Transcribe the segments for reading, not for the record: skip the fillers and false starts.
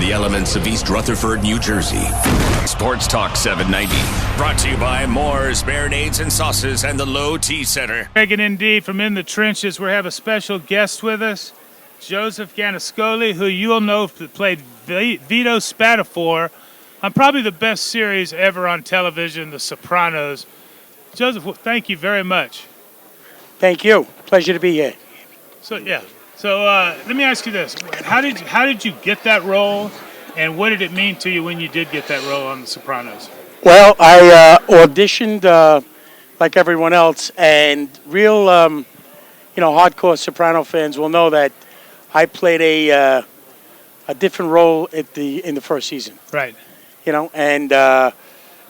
in the elements of East Rutherford, New Jersey. Sports Talk 790. Brought to you by Moore's Marinades and Sauces and the Low Tea Center. Greg and indeed, from in the trenches, we have a special guest with us, Joseph Gannascoli, who you'll know played Vito Spatafor on probably the best series ever on television, The Sopranos. Joseph, thank you very much. Thank you. Pleasure to be here. So let me ask you this: How did you get that role, and what did it mean to you when you did get that role on The Sopranos? Well, I auditioned like everyone else, and real, hardcore Soprano fans will know that I played a different role in the first season. Right. And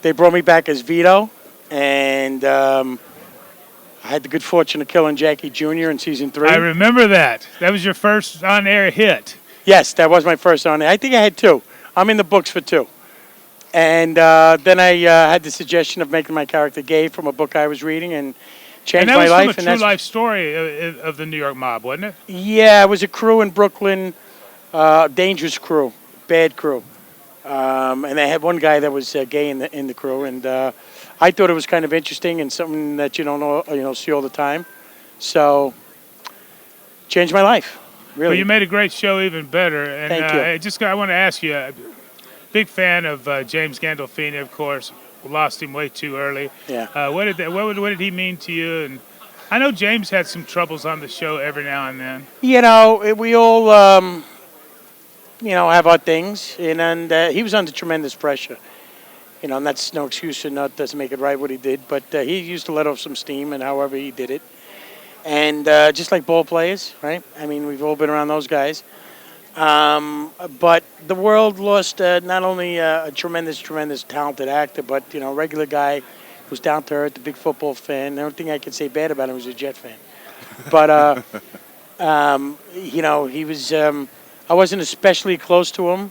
they brought me back as Vito, and I had the good fortune of killing Jackie Jr. in season 3. I remember that. That was your first on-air hit. Yes, that was my first on-air. I think I had 2. I'm in the books for 2. And then I had the suggestion of making my character gay from a book I was reading and changed my life. And that was from a true life story of the New York mob, wasn't it? Yeah, it was a crew in Brooklyn, dangerous crew, bad crew. And they had one guy that was gay in the crew, and I thought it was kind of interesting and something that you don't know, see all the time. So, changed my life. Really. Well, you made a great show even better. And Thank you. I want to ask you, big fan of James Gandolfini, of course. We lost him way too early. Yeah. What did he mean to you? And I know James had some troubles on the show every now and then. We all. Have our things, and he was under tremendous pressure. And that's no excuse or not doesn't make it right what he did, but he used to let off some steam, and however he did it. And just like ball players, right? I mean, we've all been around those guys. But the world lost not only a tremendous talented actor, but, a regular guy who's down to earth, a big football fan. The only thing I could say bad about him was a Jet fan. But, he was... I wasn't especially close to him.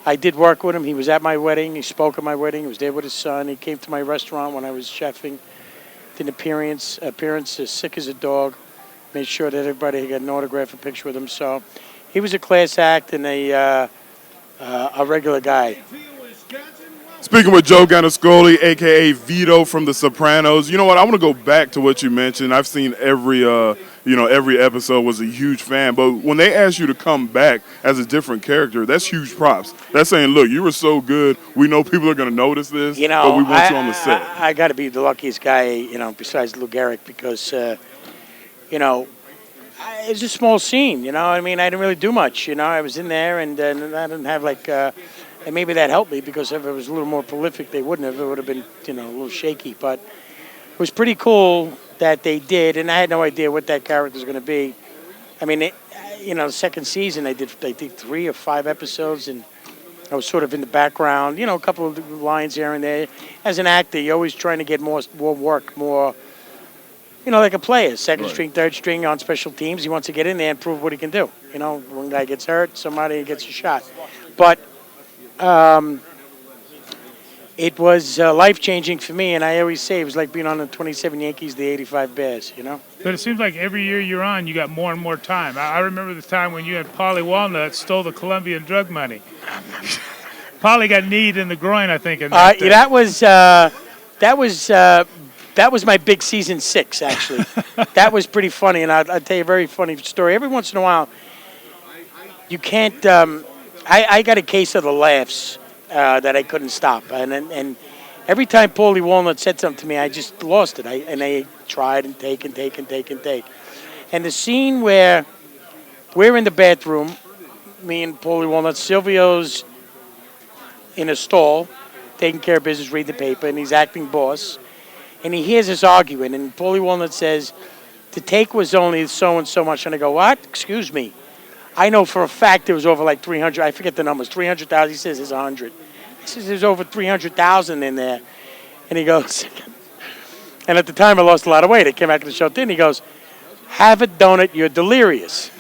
I did work with him. He was at my wedding. He spoke at my wedding. He was there with his son. He came to my restaurant when I was chefing. Did an appearance as sick as a dog. Made sure that everybody got an autograph, a picture with him. So he was a class act and a regular guy. Speaking with Joe Gannascoli, a.k.a. Vito from The Sopranos. You know what? I want to go back to what you mentioned. I've seen every episode, was a huge fan. But when they asked you to come back as a different character, that's huge props. That's saying, look, you were so good. We know people are going to notice this, but we want you on the set. I got to be the luckiest guy, besides Lou Gehrig, because, it's a small scene, I mean, I didn't really do much, I was in there, and I didn't have, and maybe that helped me, because if it was a little more prolific, they wouldn't have. It would have been, a little shaky. But it was pretty cool that they did, and I had no idea what that character was going to be. I mean, the second season, they did 3 or 5 episodes, and I was sort of in the background, a couple of lines here and there. As an actor, you're always trying to get more work, more, like a player, second string, third string on special teams. He wants to get in there and prove what he can do. One guy gets hurt, somebody gets a shot. But it was life-changing for me, and I always say it was like being on the 27 Yankees, the 85 Bears, But it seems like every year you're on, you got more and more time. I remember the time when you and Paulie Walnut stole the Colombian drug money. Paulie got kneed in the groin, I think. That was my big season 6, actually. That was pretty funny, and I'll tell you a very funny story. Every once in a while, you can't. I got a case of the laughs that I couldn't stop, and every time Paulie Walnut said something to me, I just lost it. I tried and take. And the scene where we're in the bathroom, me and Paulie Walnut, Silvio's in a stall, taking care of business, read the paper, and he's acting boss, and he hears us arguing, and Paulie Walnut says, the take was only so and so much, and I go, what? Excuse me. I know for a fact it was over 300. I forget the numbers. 300,000. He says there's 100. He says there's over 300,000 in there. And he goes, and at the time I lost a lot of weight. I came back to the show thin. He goes, have a donut. You're delirious.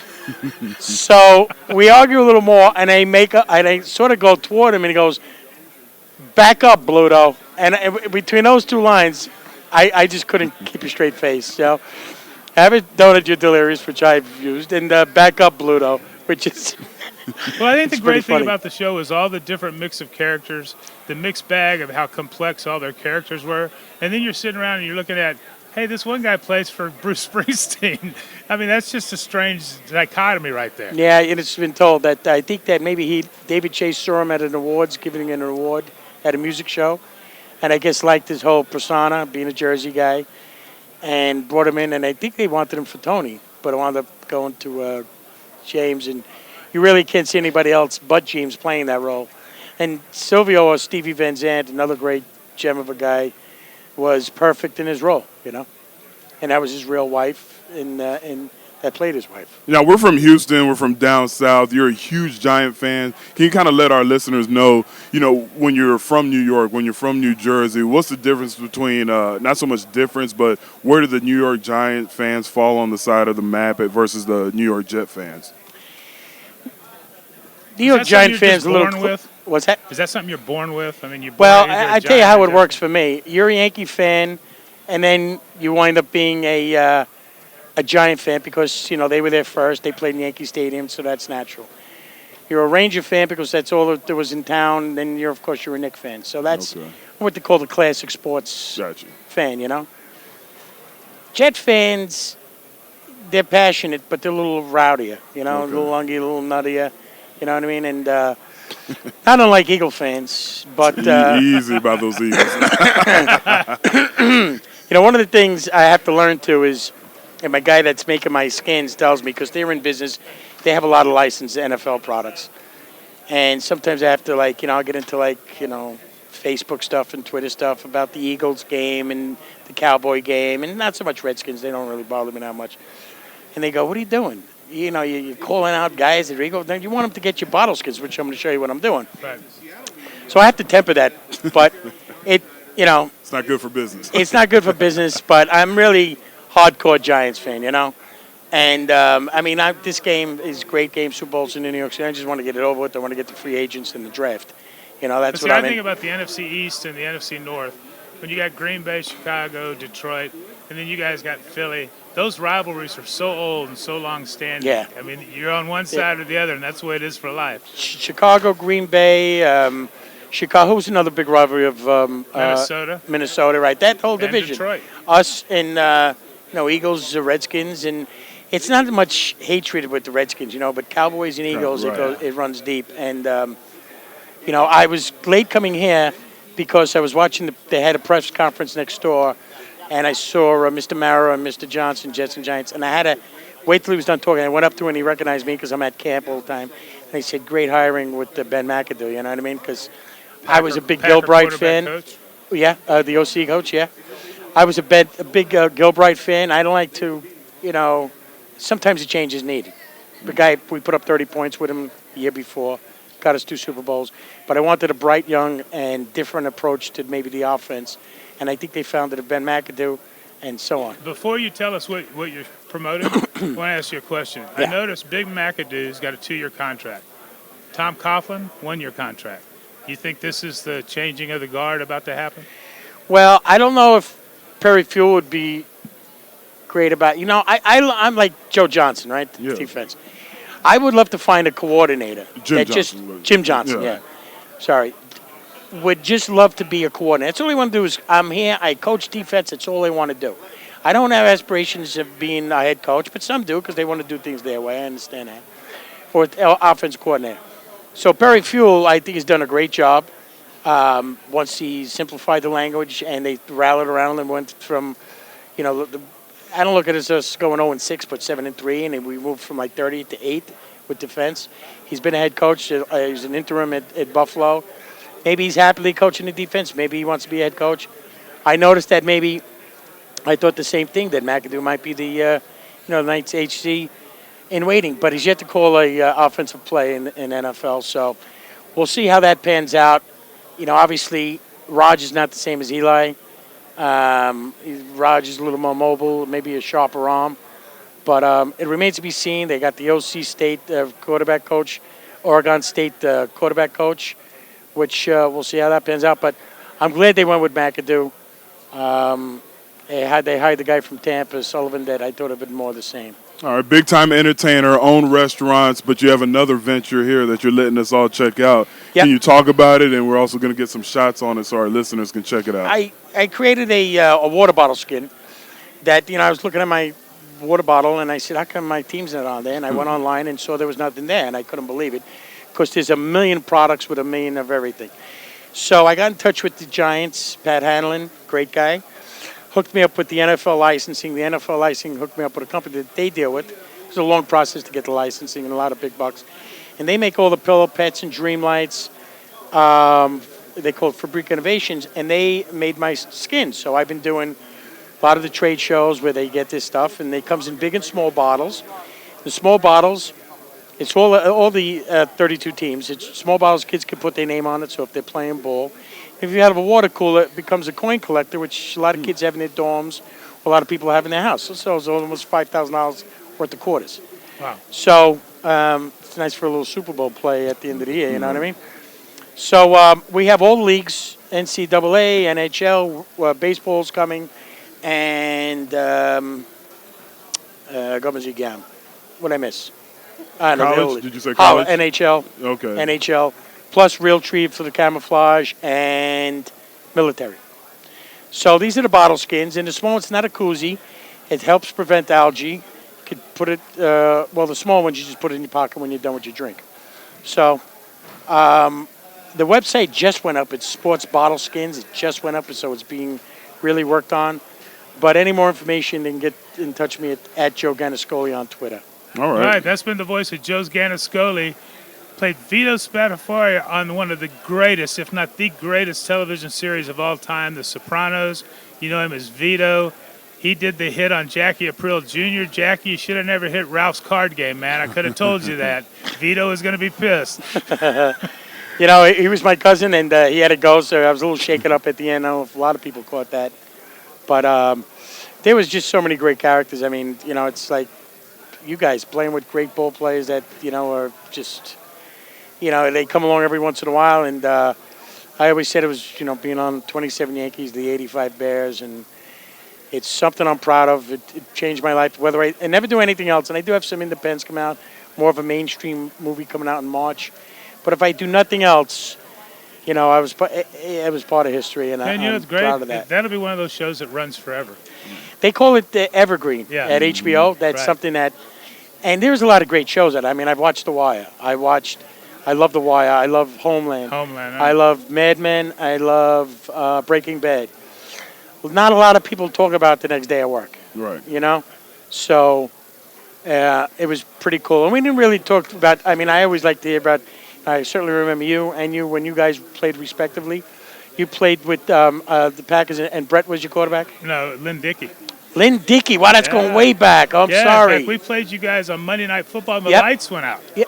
So we argue a little more, and I sort of go toward him, and he goes, back up, Bluto. And between those two lines, I just couldn't keep a straight face. So. Have a donut, you're delirious, which I've used, and back up, Bluto, which is Well, I think the It's pretty great thing funny. about the show is all the different mix of characters, the mixed bag of how complex all their characters were, and then you're sitting around and you're looking at, hey, this one guy plays for Bruce Springsteen. I mean, that's just a strange dichotomy right there. Yeah, and it's been told that I think that maybe David Chase saw him at an awards, giving an award at a music show, and I guess liked his whole persona, being a Jersey guy, and brought him in, and I think they wanted him for Tony, but I wound up going to James, and you really can't see anybody else but James playing that role. And Silvio, or Stevie Van Zandt, another great gem of a guy, was perfect in his role, and that was his real wife, and that played his wife. Now, we're from Houston. We're from down south. You're a huge Giant fan. Can you kind of let our listeners know, when you're from New York, when you're from New Jersey, what's the difference between, not so much difference, but where do the New York Giant fans fall on the side of the map versus the New York Jet fans? New York Giant fans a little. With? What's that? Is that something you're born with? I mean, I tell you how it works for me. You're a Yankee fan, and then you wind up being a Giant fan because they were there first. They played in Yankee Stadium, so that's natural. You're a Ranger fan because that's all that there was in town. Then you're a Knicks fan. So that's what they call the classic sports fan. Jet fans, they're passionate, but they're a little rowdier. A little lungy, a little nuttier. You know what I mean? And not unlike Eagle fans, but easy about those Eagles. One of the things I have to learn too is, and my guy that's making my skins tells me, because they're in business, they have a lot of licensed NFL products, and sometimes I have to I'll get into Facebook stuff and Twitter stuff about the Eagles game and the Cowboy game, and not so much Redskins. They don't really bother me that much. And they go, "What are you doing? You're calling out guys that are Eagles. You want them to get your bottle skins," which I'm going to show you what I'm doing. Right. So I have to temper that, but it's not good for business. It's not good for business, but I'm really hardcore Giants fan, And, this game is a great game, Super Bowls in New York City. I just want to get it over with. I want to get the free agents in the draft. That's what I I'm think about the NFC East and the NFC North. When you got Green Bay, Chicago, Detroit, and then you guys got Philly, those rivalries are so old and so long-standing. Yeah. I mean, you're on one side or the other, and that's the way it is for life. Chicago, Green Bay, Chicago's another big rivalry of Minnesota, right? That whole division. Detroit. Us and Eagles, Redskins, and it's not much hatred with the Redskins, but Cowboys and Eagles, it runs deep. And I was late coming here because I was watching. They had a press conference next door, and I saw Mr. Mara and Mr. Johnson, Jets and Giants, and I had to wait till he was done talking. I went up to him and he recognized me because I'm at camp all the time. And he said, "Great hiring with Ben McAdoo." You know what I mean? Because I was a big Gilbride fan. Coach? Yeah, the OC coach. Yeah, I was a big Gilbride fan. I don't like to, sometimes a change is needed. The guy, we put up 30 points with him the year before, got us 2 Super Bowls. But I wanted a bright, young, and different approach to maybe the offense. And I think they found it at Ben McAdoo and so on. Before you tell us what you're promoting, I want to ask you a question. Yeah. I noticed Big McAdoo's got a 2-year contract. Tom Coughlin, 1-year contract. You think this is the changing of the guard about to happen? Well, I don't know if Perry Fuel would be great about. I'm like Joe Johnson, right? Yeah. Defense. I would love to find a coordinator. Jim Johnson. Jim Johnson, yeah. Sorry. Would just love to be a coordinator. That's all I want to do is I'm here, I coach defense, that's all I want to do. I don't have aspirations of being a head coach, but some do because they want to do things their way. I understand that. Or offense coordinator. So Perry Fuel, I think, has done a great job. Once he simplified the language and they rallied around and went from, I don't look at it as us going 0-6, but 7-3, and we moved from 30 to 8 with defense. He's been a head coach. He's an interim at Buffalo. Maybe he's happily coaching the defense. Maybe he wants to be a head coach. I noticed that maybe I thought the same thing, that McAdoo might be the Knights HC in waiting, but he's yet to call a offensive play in NFL. So we'll see how that pans out. Obviously, Raj is not the same as Eli. Raj is a little more mobile, maybe a sharper arm. But it remains to be seen. They got the OC State quarterback coach, Oregon State quarterback coach, which we'll see how that pans out. But I'm glad they went with McAdoo. They hired the guy from Tampa, Sullivan, that I thought would have been more the same. All right, big time entertainer, own restaurants, but you have another venture here that you're letting us all check out. Yep. Can you talk about it? And we're also going to get some shots on it so our listeners can check it out. I created a water bottle skin that, I was looking at my water bottle and I said, how come my team's not on there? And I went online and saw there was nothing there, and I couldn't believe it because there's a million products with a million of everything. So I got in touch with the Giants, Pat Hanlon, great guy, hooked me up with the NFL licensing. The NFL licensing hooked me up with a company that they deal with. It's a long process to get the licensing and a lot of big bucks. And they make all the pillow pets and dream lights. They call it Fabric Innovations, and they made my skin. So I've been doing a lot of the trade shows where they get this stuff, and it comes in big and small bottles. The small bottles, it's all the 32 teams. It's small bottles, kids can put their name on it, so if they're playing ball. If you have a water cooler, it becomes a coin collector, which a lot of kids have in their dorms, a lot of people have in their house. So it sells almost $5,000 worth of quarters. Wow. So it's nice for a little Super Bowl play at the end of the year, you know what I mean? So we have all the leagues, NCAA, NHL, baseball's coming, and Governors Gam. What did I miss? College? Did you say college? NHL. Okay. NHL, plus Realtree for the camouflage, and military. So these are the bottle skins, and the small one's not a koozie. It helps prevent algae. You could put it, the small ones you just put it in your pocket when you're done with your drink. So the website just went up. It's Sports Bottle Skins. It just went up, so it's being really worked on. But any more information, they can get in touch with me at Joe Gannascoli on Twitter. All All right. right, that's been the voice of Joe Gannascoli. Played Vito Spatafora on one of the greatest, if not the greatest, television series of all time, The Sopranos. You know him as Vito. He did the hit on Jackie Aprile Jr. Jackie, you should have never hit Ralph's card game, man. I could have told you that. Vito is going to be pissed. He was my cousin, and he had to go, so I was a little shaken up at the end. I don't know if a lot of people caught that. But there was just so many great characters. I mean, it's like you guys playing with great ball players that, are just, they come along every once in a while. And I always said it was, being on 27 Yankees, the 85 Bears, and it's something I'm proud of. It changed my life. Whether I never do anything else, and I do have some independents come out, more of a mainstream movie coming out in March. But if I do nothing else, it was part of history, and I'm it's great. proud of that. That'll be one of those shows that runs forever. They call it the Evergreen at HBO. That's right. something that, and there's a lot of great shows that, I've watched The Wire. I love The Wire. I love Homeland. I love Mad Men. I love Breaking Bad. Not a lot of people talk about the next day at work. Right. So it was pretty cool. And we didn't really talk about, I always like to hear about, I certainly remember you when you guys played respectively. You played with the Packers, and Brett was your quarterback? No, Lynn Dickey. Lynn Dickey. Wow, that's going way back. I'm sorry. In fact, we played you guys on Monday Night Football, and the lights went out. Yep.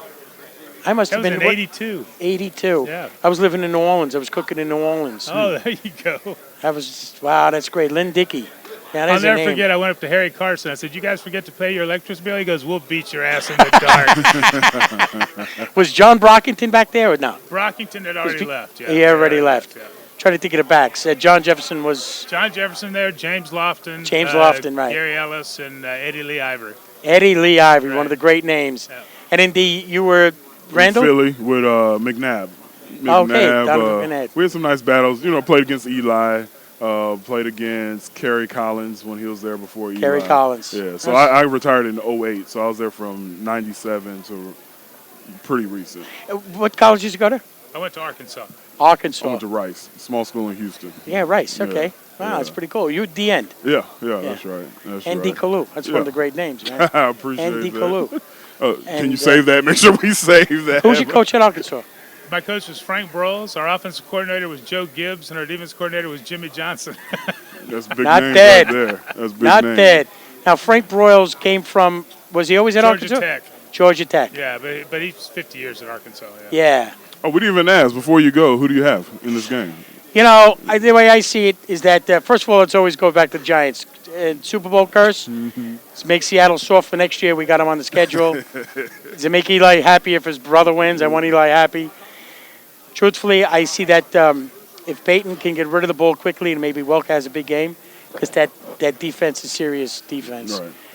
I must have That been was in 82. 82. Yeah. I was living in New Orleans. I was cooking in New Orleans. Oh, there you go. Wow, that's great. Lynn Dickey. Yeah, I'll never forget, I went up to Harry Carson. I said, you guys forget to pay your electric bill? He goes, we'll beat your ass in the dark. Was John Brockington back there or no? Brockington had already left. Yeah, He already left. Yeah. Trying to think of the backs. John Jefferson was... John Jefferson there, James Lofton. Right. Gary Ellis, and Eddie Lee Ivory. Eddie Lee Ivory, one of Right. the great names. Yeah. And in you were Randall? Philly with McNabb. Okay, Donovan McNabb. We had some nice battles. Played against Eli. Played against Kerry Collins when he was there before Eli. Kerry Collins. Yeah, so I retired in 08, so I was there from 97 to pretty recent. What college did you go to? I went to Arkansas. Arkansas. I went to Rice, small school in Houston. Yeah, Rice. Okay. Yeah, Wow, yeah. that's pretty cool. You D End. Yeah, that's right. That's N.D. right. Kalu. That's one of the great names, man. I appreciate N.D. that. Kalu. Can you And, save that? Make sure we save that. Who's your coach at Arkansas? My coach was Frank Broyles. Our offensive coordinator was Joe Gibbs, and our defense coordinator was Jimmy Johnson. That's big Not names bad. right there. That's big Not names. bad. Now, Frank Broyles came from, was he always at Georgia Arkansas? Tech. Georgia Tech. Yeah, but he's 50 years at Arkansas. Yeah. Oh, we didn't even ask before you go. Who do you have in this game? The way I see it is that, first of all, let's always go back to the Giants. Super Bowl curse. Let's make Seattle soft for next year. We got him on the schedule. Does it make Eli happy if his brother wins? I want Eli happy. Truthfully, I see that if Peyton can get rid of the ball quickly and maybe Welk has a big game, because that defense is serious defense. Right.